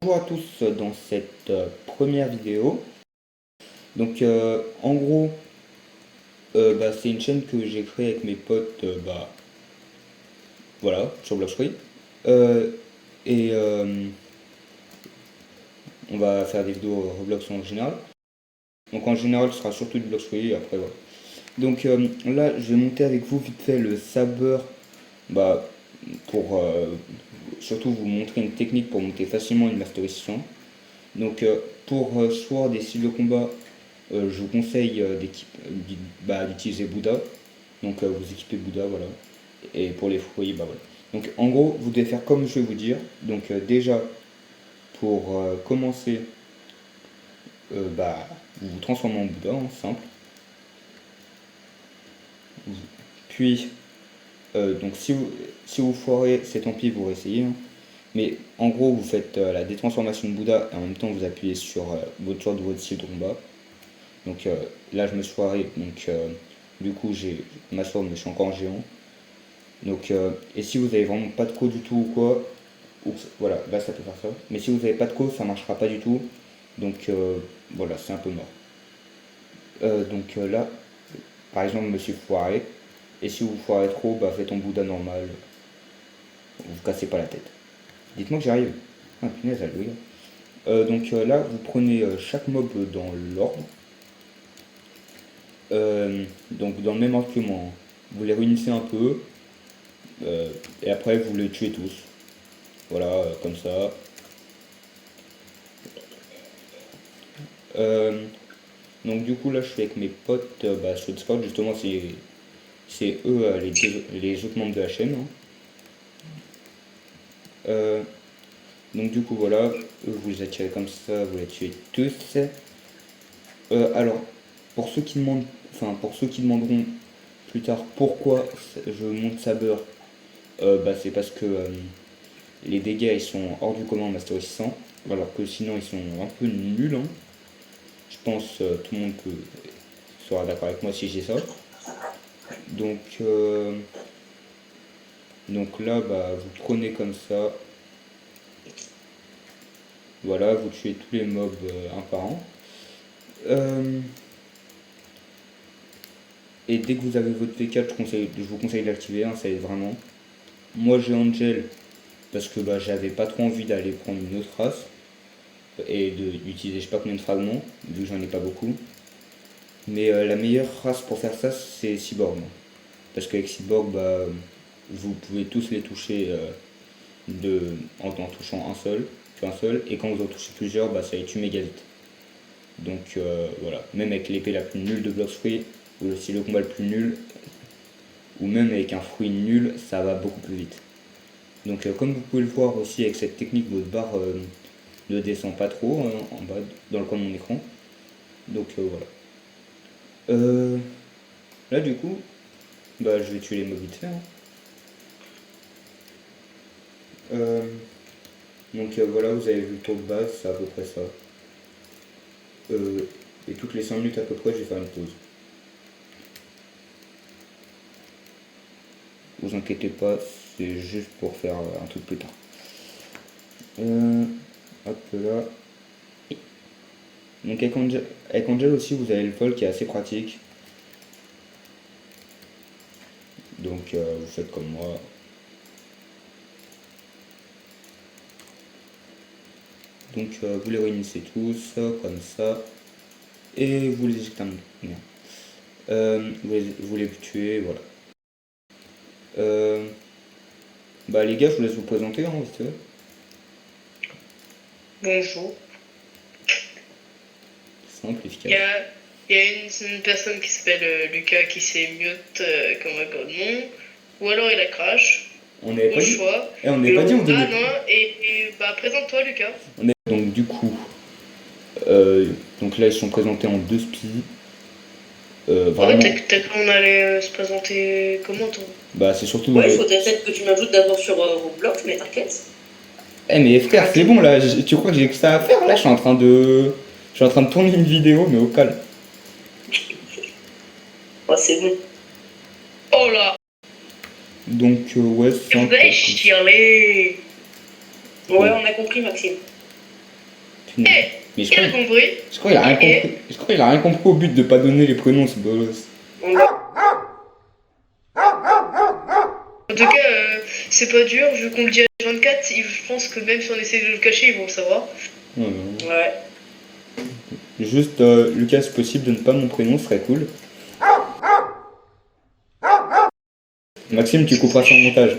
Bonjour à tous dans cette première vidéo. Donc en gros, c'est une chaîne que j'ai créée avec mes potes, voilà, sur Bloxfree. Euh, et on va faire des vidéos Roblox en général. Donc en général, ce sera surtout du Bloxfree, après voilà. Donc là, je vais monter avec vous vite fait le saber, bah, pour surtout vous montrer une technique pour monter facilement une Mastery 600. Donc pour choix des styles de combat, je vous conseille d'utiliser Bouddha. Donc vous équipez Bouddha, voilà. Et pour les fruits, bah voilà. Donc en gros, vous devez faire comme je vais vous dire. Donc déjà, pour commencer, vous vous transformez en Bouddha, hein, simple. Puis, donc si vous foirez, c'est tant pis, vous réessayez, hein. Mais en gros, vous faites la détransformation de Bouddha et en même temps vous appuyez sur votre choix de votre style de combat. Donc là, je me suis foiré, donc du coup, j'ai ma sword, mais je suis encore en géant. Donc, et si vous avez vraiment pas de co du tout ou quoi, voilà, là ça peut faire ça. Mais si vous avez pas de co, ça marchera pas du tout. Donc voilà, c'est un peu mort. Là, par exemple, je me suis foiré. Et si vous foirez trop, bah faites en Bouddha normal. Vous cassez pas la tête. Dites-moi que j'arrive. Ah punaise, alléluia. Là, vous prenez chaque mob dans l'ordre. Donc dans le même ordre que moi, hein. Vous les réunissez un peu. Et après, vous les tuez tous. Voilà, comme ça. Euh, donc du coup là je suis avec mes potes sur Discord, justement c'est eux les autres membres de la chaîne, hein. Euh, donc du coup voilà, eux vous les attirez comme ça, vous les tuez tous. Alors pour ceux qui demandent, pour ceux qui demanderont plus tard pourquoi je monte Saber, c'est parce que les dégâts ils sont hors du commun en Master 600, alors que sinon ils sont un peu nuls, hein. Je pense tout le monde sera d'accord avec moi si j'ai ça. Donc, euh, donc là, vous prenez comme ça. Voilà, vous tuez tous les mobs un par un. Euh, et dès que vous avez votre V4, je vous conseille de l'activer, hein, ça aide vraiment. Moi j'ai Angel parce que j'avais pas trop envie d'aller prendre une autre race et d'utiliser je sais pas combien de fragments, vu que j'en ai pas beaucoup. Mais la meilleure race pour faire ça, c'est Cyborg. Parce qu'avec Cyborg, vous pouvez tous les toucher en touchant qu'un seul, et quand vous en touchez plusieurs, ça les tue méga vite. Donc voilà, même avec l'épée la plus nulle de Bloxfree, ou le style de combat le plus nul, ou même avec un fruit nul, ça va beaucoup plus vite. Donc comme vous pouvez le voir aussi avec cette technique, votre barre ne descend pas trop, hein, en bas dans le coin de mon écran. Donc voilà. Là du coup, je vais tuer les mobs vite fait, hein. Euh, voilà, vous avez vu le tour de base, c'est à peu près ça. Et toutes les 5 minutes à peu près, je vais faire une pause. Vous inquiétez pas, c'est juste pour faire un truc plus tard. Hop là. Donc avec Angel aussi, vous avez le vol qui est assez pratique. Donc vous faites comme moi. Donc vous les réunissez tous, comme ça. Et vous les exterminez. Vous les tuez, voilà. Les gars, je vous laisse vous présenter, hein, vite fait. Bonjour. Simple, Il y efficace. a, il y a une personne qui s'appelle Lucas qui s'est mute comme un godemon. Ou alors il a crash. On n'avait Au pas dit. choix. On n'avait pas dit, on donnait. Ah non, présente-toi Lucas. Donc du coup, donc là ils sont présentés en deux spies. Ouais, Vraiment. t'as cru qu'on allait se présenter comment toi? C'est surtout dans Ouais, il les. faudrait peut-être que tu m'ajoutes d'abord sur Roblox, mais t'inquiète. Eh mais frère, c'est bon là, tu crois que j'ai que ça à faire là? Je suis en train de tourner une vidéo, mais au calme. Ouais, c'est bon. Oh là. Donc ouais, c'est Vous simple. allez chialer. Ouais, on a compris, Maxime. Mais je crois, Quel compris? je crois qu'il a rien compris. Je crois qu'il a rien compris au but de pas donner les prénoms, ce bolos. En tout cas, c'est pas dur, vu qu'on le dit à 24, je pense que même si on essaie de le cacher, ils vont le savoir. Ouais, ouais. Ouais. Juste, Lucas, c'est possible de ne pas mon prénom, ce serait cool. Maxime, tu couperas son montage.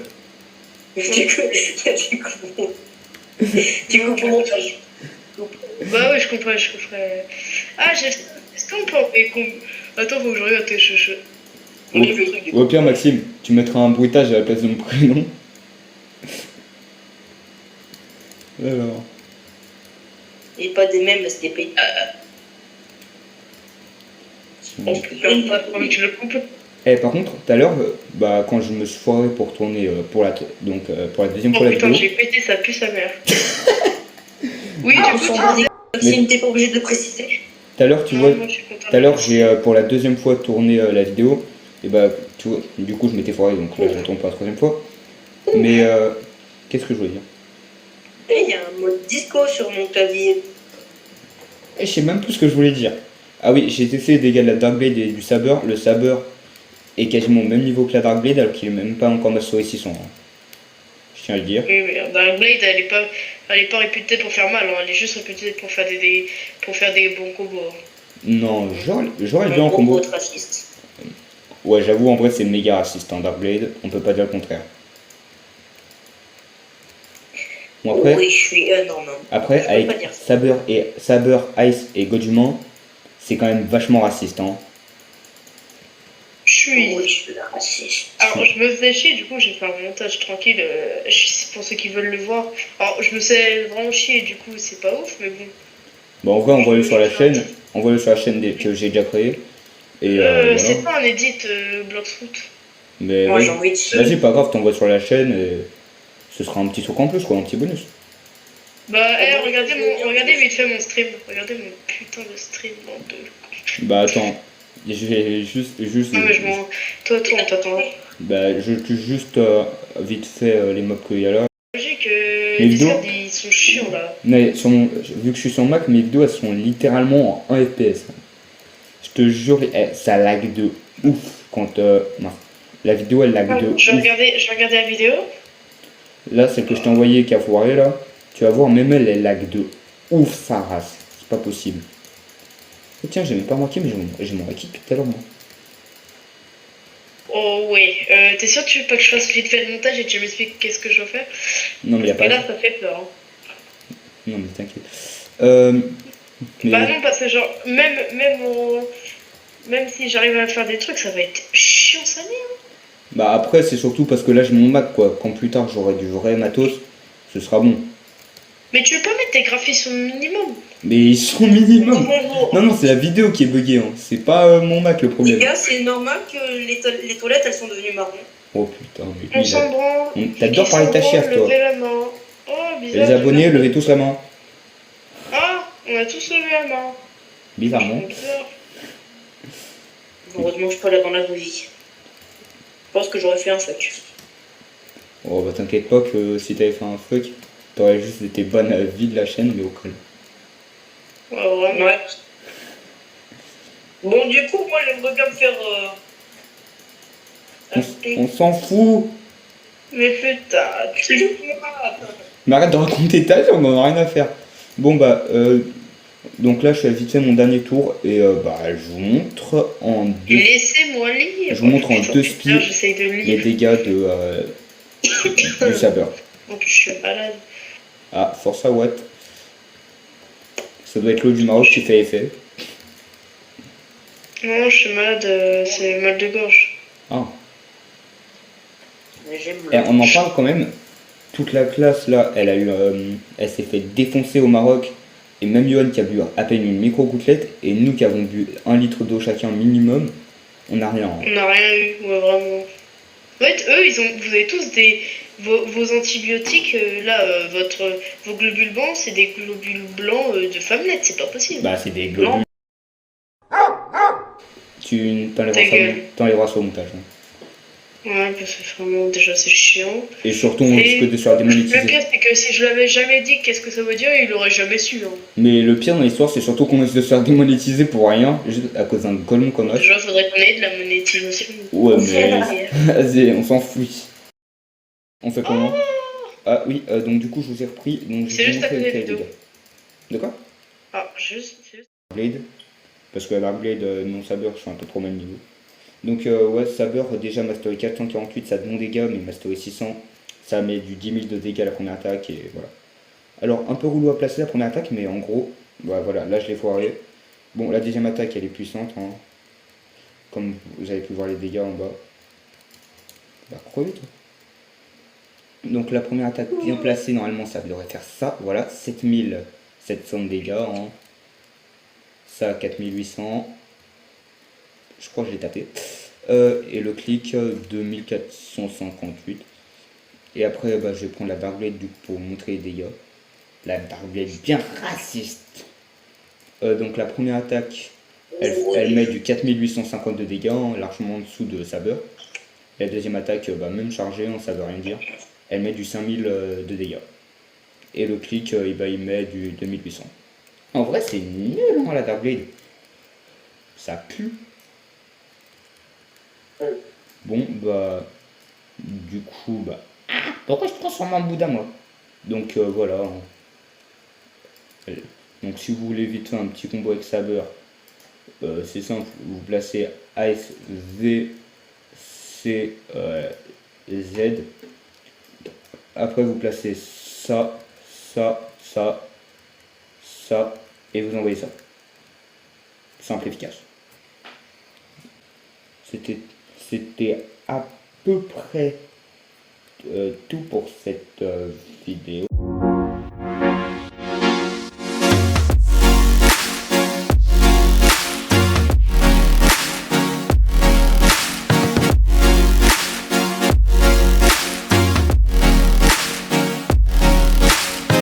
Tu coupes au montage. Bah ouais, je comprends, je comprends. Ah, est-ce qu'on peut envoyer Attends, faut que je regarde tes cheveux. On livre le truc du Ou au pire, Maxime, tu mettras un bruitage à la place de mon prénom. Alors. Et pas des mêmes, c'est des pays. On peut pas que tu le coupes. Eh, par contre, tout à l'heure, bah, quand je me suis foiré pour tourner pour la deuxième Oh fois la putain, vidéo, j'ai pété, ça pue sa mère. Oui, Ah, du on coup, s'en tu bat disais. Maxime, t'es pas obligé de le préciser. tout à l'heure, tu vois, Moi, je suis contente. tout à l'heure, j'ai pour la deuxième fois tourné la vidéo, et bah, tu vois, du coup, je m'étais foiré, donc là, je retourne pour la troisième fois. Mais, qu'est-ce que je voulais dire? Et il y a un mode disco sur mon clavier. Et je sais même plus ce que je voulais dire. Ah oui, j'ai testé des gars de la Darkblade et du Saber. Le Saber est quasiment au même niveau que la Darkblade alors qu'il est même pas encore mastery 600. Hein. Je tiens à le dire. Oui, mais Darkblade, elle est pas réputée pour faire mal, hein. Elle est juste réputée pour faire pour faire des bons combos. Hein. Non, j'aurais bien en Mon combo. autre raciste. Ouais, j'avoue, en vrai, c'est méga raciste, hein, Darkblade. On peut pas dire le contraire. Bon, après, Oui, je suis. Non, non. après Je peux avec pas dire ça. Saber, Ice et Gojuman, c'est quand même vachement raciste. Hein. Oui, je suis raciste. Alors, je me faisais chier, du coup, j'ai fait un montage tranquille. Pour ceux qui veulent le voir. Alors, je me faisais vraiment chier, du coup, c'est pas ouf, mais bon. Bon, en vrai, envoie-le sur la chaîne. Envoie-le sur la chaîne que j'ai déjà créée. Et voilà. C'est pas un edit Bloxfoot. Mais Moi, vas-y, j'ai envie de. vas-y, pas grave, t'envoies sur la chaîne et ce sera un petit truc en plus, quoi, un petit bonus. Bah, regardez vite fait mon stream. Regardez mon putain de stream, bande de. Bah attends, je vais juste, Non, mais je m'en. Toi, on t'attend. bah je tue juste vite fait les mobs qu'il y a là. Logique, Les les vidéos Discord, ils sont chiants là. Mais vu que je suis sur Mac, mes vidéos elles sont littéralement en 1 FPS. Je te jure, ça lag de ouf quand non. La vidéo elle lag de ouf. Je vais regarder la vidéo. Là, celle que je t'ai envoyée qui a foiré là, tu vas voir, même elle lag de ouf sa race. C'est pas possible. Et tiens, j'ai même pas marqué, mais j'ai mon équipe tout à l'heure moi. Oh ouais. T'es sûr que tu veux pas que je fasse vite fait le montage et tu m'expliques qu'est-ce que je dois faire? Non mais y a Parce pas. que là, ça fait peur. Hein. Non mais t'inquiète. Mais... Bah non, parce que genre, même si j'arrive à faire des trucs, ça va être chiant sa mère. Bah après c'est surtout parce que là j'ai mon Mac quoi. Quand plus tard j'aurai du vrai matos, ce sera bon. Mais tu veux pas mettre tes graphismes au minimum? Mais ils sont minimum. Non, c'est la vidéo qui est buggée. Hein. C'est pas mon Mac le Les problème. gars, c'est normal que les toilettes elles sont devenues marron. Oh putain, mais On lui, s'en branle. t'adores parler de ta chef toi. Levez la main. Oh, Et bizarre. les abonnés, levez tous la main. Ah, on a tous levé la main. Bizarrement. Bizarre. Heureusement, je suis pas là dans la vraie vie. Je pense que j'aurais fait un fuck. Oh bah t'inquiète pas que si t'avais fait un fuck, t'aurais juste été bonne à la vie de la chaîne, mais au col. Ouais, vraiment. Ouais. Bon, du coup, moi, j'aimerais bien me faire. On s'en fout. Mais putain, Mais arrête de raconter ta vie, on en a rien à faire. Bon bah, donc là je fais vite fait mon dernier tour et bah je vous montre en deux. Laissez-moi lire. Je vous montre en Putain, deux putain, spies j'essaye de les lire. dégâts du saber. En plus, je suis malade. Ah, Force à Watt. Ça doit être l'eau du Maroc qui fait effet. Non, je suis malade, c'est mal de gorge. Ah. Mais j'aime Et le. on en parle quand même. Toute la classe là, elle s'est fait défoncer au Maroc. Et même Johan qui a bu à peine une micro-gouttelette. Et nous qui avons bu 1 litre d'eau chacun minimum, on n'a rien. Hein. On n'a rien eu, ouais, vraiment. En fait, eux, vous avez tous vos antibiotiques, vos globules blancs, c'est des globules blancs de femmelette, c'est pas possible. Bah c'est des globules. Tu t'enlèveras ça au montage. Hein. Ouais, parce que vraiment, déjà, c'est chiant. Et surtout, on risque de se faire Le démonétiser. pire, c'est que si je l'avais jamais dit qu'est-ce que ça veut dire, il aurait jamais su. Hein. Mais le pire dans l'histoire, c'est surtout qu'on risque de se faire démonétiser pour rien, juste à cause d'un golem qu'on a. Déjà, faudrait qu'on ait de la monétisation. Ouais, mais Yeah. vas-y, on s'en fout. On fait comment? Ah oui, donc du coup, je vous ai repris. Donc, je C'est vais vous juste à montrer côté les de dégâts. vidéo. De quoi? Ah, juste. Blade. Parce que la Blade, non saber, je suis un peu trop mal niveau. Donc, ouais, saber, déjà, mastery 448, ça a de bons dégâts, mais mastery 600, ça met du 10 000 de dégâts à la première attaque, et voilà. Alors, un peu relou à placer la première attaque, mais en gros, bah voilà, là je l'ai foiré. Bon, la deuxième attaque, elle est puissante, hein. Comme vous avez pu voir les dégâts en bas. Bah, crever, toi. Donc, la première attaque bien placée, normalement, ça devrait faire ça, voilà, 7700 de dégâts, hein. Ça, 4800. Je crois que je l'ai tapé. Et le clic, 2458. Et après, bah, je vais prendre la Barbelette du coup, pour vous montrer les dégâts. La Barbelette bien raciste. Donc la première attaque, elle met du 4850 de dégâts, hein, largement en dessous de Saber. La deuxième attaque, bah, même chargée, hein, ça veut rien dire. Elle met du 5000 de dégâts. Et le clic, bah, il met du 2800. En vrai, c'est nul, hein, la Darkblade. Ça pue. Bon, bah, du coup, bah... Ah, pourquoi je transforme en Bouddha, moi? Donc, voilà. Donc, si vous voulez vite faire un petit combo avec Saber, c'est simple. Vous placez AS, V, C, Z. Après, vous placez ça, ça, ça, ça, et vous envoyez ça. Simple, efficace. C'était à peu près tout pour cette vidéo.